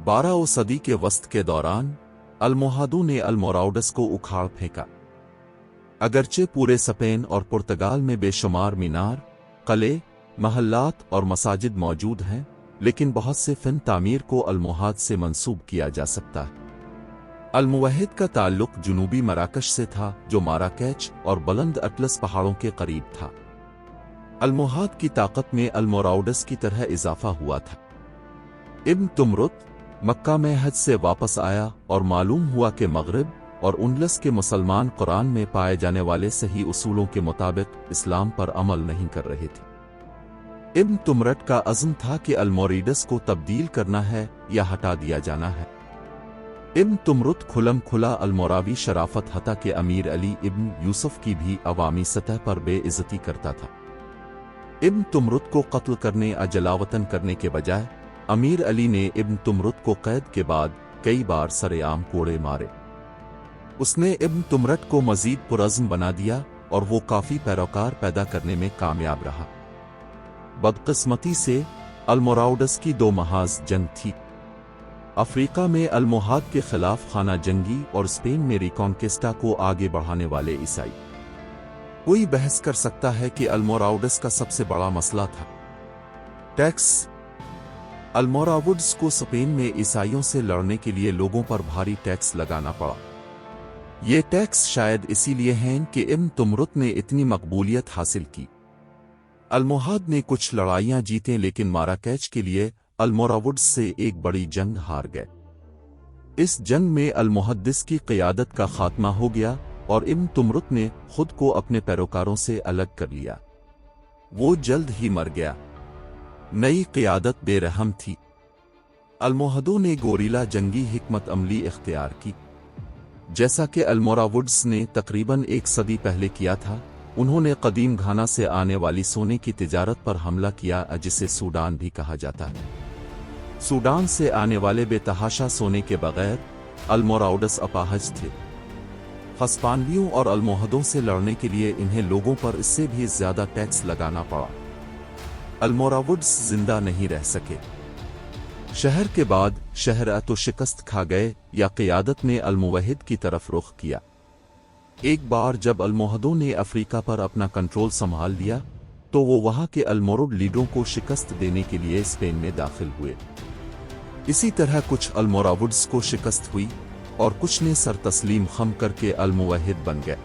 12वीं सदी के वस्त के दौरान अल्मोहादों ने अल्मोराउडस को उखाड़ फेंका। अगरचे पूरे स्पेन और पुर्तगाल में बेशुमार मीनार, कले, महल्लात और मसाजिद मौजूद हैं, लेकिन बहुत से फिन तामीर को अल्मोहाद से मंसूब किया जा सकता है। अल्मुवहिद का ताल्लुक जुनूबी मराकश से था, जो माराकेच और बुलंद अटलस पहाड़ों के करीब था। अल्मोहाद की ताकत में अल्मोराउडस की तरह इजाफा हुआ था। इब्न तुमरुत मक्का में हज से वापस आया और मालूम हुआ कि मगरिब और उंडलस के मुसलमान कुरान में पाए जाने वाले सही उसूलों के मुताबिक इस्लाम पर अमल नहीं कर रहे थे। इब्न तुमरत का अज़्म था कि अल्मोरिडस को तब्दील करना है या हटा दिया जाना है। इब्न तुमरुत खुलम खुला अल्मोरावी शराफत हता के अमीर अली इब्न यूसुफ की भी अवामी सतह पर बेइज्जती करता था। इब्न तुमरुत को कत्ल करने या जलावतन करने के बजाय अमीर अली ने इब्न तुमरुत को कैद के बाद कई बार सरेआम कोड़े मारे। उसने इब्न तुमरत को मजीद पुरज़्म बना दिया और वो काफी पैरोकार पैदा करने में कामयाब रहा। बदकिस्मती से अल्मोराउडस की 2 महाज जंग थी। अफ्रीका में अल्मोहाद के खिलाफ खाना जंगी और स्पेन में रिकॉन्किस्टा को आगे बढ़ाने वाले ईसाई। कोई बहस कर सकता है कि अल्मोराउडस का सबसे बड़ा मसला था टैक्स। अल्मोरावुड्स को स्पेन में ईसाइयों से लड़ने के लिए लोगों पर भारी टैक्स लगाना पड़ा। ये टैक्स शायद इसीलिए हैं कि इब्न तुमरुत ने इतनी मकबूलियत हासिल की। अल्मोहाद ने कुछ लड़ाइयां जीतें, लेकिन माराकेच के लिए अल्मोरावुड्स से एक बड़ी जंग हार गए। इस जंग में अल्मुहद्दिस की क़ियादत का खात्मा हो गया और इब्न तुमरुत ने खुद को अपने पैरोकारों से अलग कर लिया। वो जल्द ही मर गया। नई क़ियादत बेरहम थी। अल्मोहदों ने गोरीला जंगी हिकमत अमली इख्तियार की, जैसा कि अल्मोरावुड्स ने तकरीबन 1 सदी पहले किया था। उन्होंने कदीम घाना से आने वाली सोने की तिजारत पर हमला किया, जिसे सूडान भी कहा जाता है। सूडान से आने वाले बेतहाशा सोने के बगैर अल्मोराउडस अपाहज थे। हस्पानवियों और अल्मोहदों से लड़ने के लिए इन्हें लोगों पर इससे भी ज्यादा टैक्स लगाना पड़ा। अल्मोरावुड्स जिंदा नहीं रह सके। शहर के बाद शहर तो शिकस्त खा गए या क़ियादत ने अल्मुवहिद की तरफ रुख किया। एक बार जब अल्मोहदों ने अफ्रीका पर अपना कंट्रोल संभाल लिया, तो वो वहां के अल्मोरुड लीडरों को शिकस्त देने के लिए स्पेन में दाखिल हुए। इसी तरह कुछ अल्मोरावुड्स को शिकस्त हुई और कुछ ने सर तस्लीम खम करके अल्मुवहिद बन गए।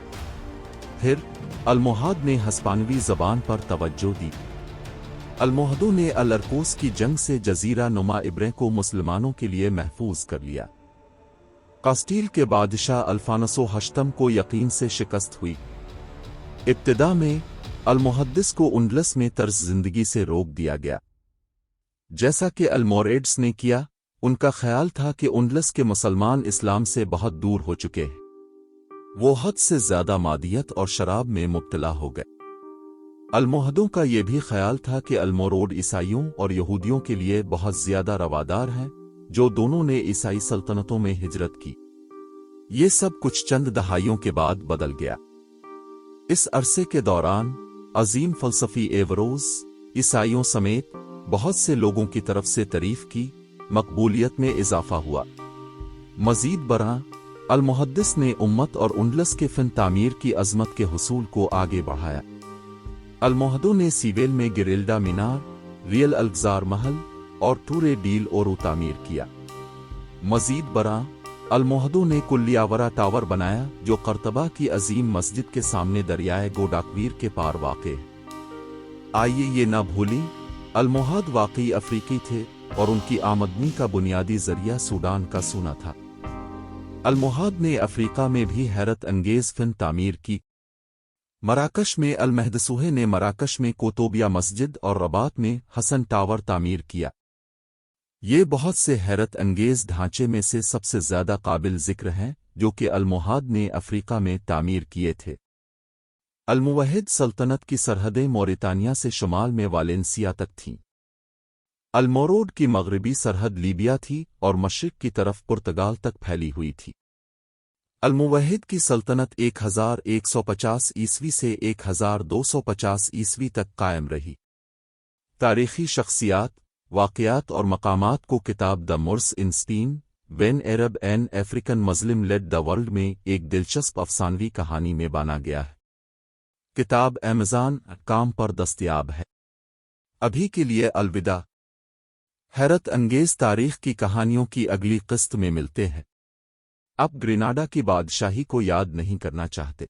फिर अल्मोहाद ने हस्पानवी ज़बान पर तवज्जो दी। अल्मोहदों ने अल-अरकोस की जंग से जजीरा नुमा इब्रे को मुसलमानों के लिए महफूज कर लिया। कास्टील के बादशाह अल्फानसो हश्तम को यकीन से शिकस्त हुई। इब्तिदा में अल्मुहद्दिस को उंडलस में तर्ज जिंदगी से रोक दिया गया, जैसा कि अल्मोरेड्स ने किया। उनका ख्याल था कि उंडलस के मुसलमान इस्लाम से बहुत दूर हो चुके हैं। वो हद से ज्यादा मादियत और शराब में मुब्तला हो गए। अल्मोहदों का यह भी ख्याल था कि अल्मोरोड ईसाइयों और यहूदियों के लिए बहुत ज्यादा रवादार हैं, जो दोनों ने ईसाई सल्तनतों में हिजरत की। ये सब कुछ चंद दहाइयों के बाद बदल गया। इस अरसे के दौरान अजीम फलसफी एवरोज ईसाइयों समेत बहुत से लोगों की तरफ से तारीफ की मकबूलियत में इजाफा हुआ। मजीद बरआं अल्मुहद्दिस ने उम्मत और उंडलस के फिन तामीर की अजमत के हुसूल को आगे बढ़ाया। अल्मोहदों ने सीवेल में गिरिल्डा मीनार, रियल अल्गजार महल और टूरे डील ओरो तामीर किया। मजीद बरआं अल्मोहदों ने कुल्लियावरा टावर बनाया, जो कर्तबा की अजीम मस्जिद के सामने दरियाए गोडाकवीर के पार वाक़े है। आइए ये ना भूलें, अल्मोहाद वाकई अफ्रीकी थे और उनकी आमदनी का बुनियादी जरिया सूडान का सोना था। अल्मोहाद ने अफ्रीका में भी हैरत अंगेज फिन तामीर की। मराकश में अल-महदसूहे ने मराकश में कोतोबिया मस्जिद और रबात में हसन टावर तामीर किया। ये बहुत से हैरत अंगेज ढांचे में से सबसे ज्यादा काबिल जिक्र हैं, जो कि अल्मोहाद ने अफ्रीका में तामीर किए थे। अल्मुवहिद सल्तनत की सरहदें मोरितानिया से शुमाल में वालेंसिया तक थीं। अल्मोरोड की मगरबी सरहद लीबिया थी और मशरिक की तरफ पुर्तगाल तक फैली हुई थी। अल्मुवहिद की सल्तनत 1150 ईस्वी से 1250 ईस्वी तक कायम रही। तारीखी शख्सियात واقعات اور مقامات کو کتاب the Moors in Spain when Arab and African Muslim led the world میں ایک دلچسپ افسانوی کہانی میں بانا گیا ہے۔ کتاب Amazon.com پر دستیاب ہے۔ ابھی کے لیے الوداع۔ حیرت انگیز تاریخ کی کہانیوں کی اگلی قسط میں ملتے ہیں۔ اب گریناڈا کی بادشاہی کو یاد نہیں کرنا چاہتے۔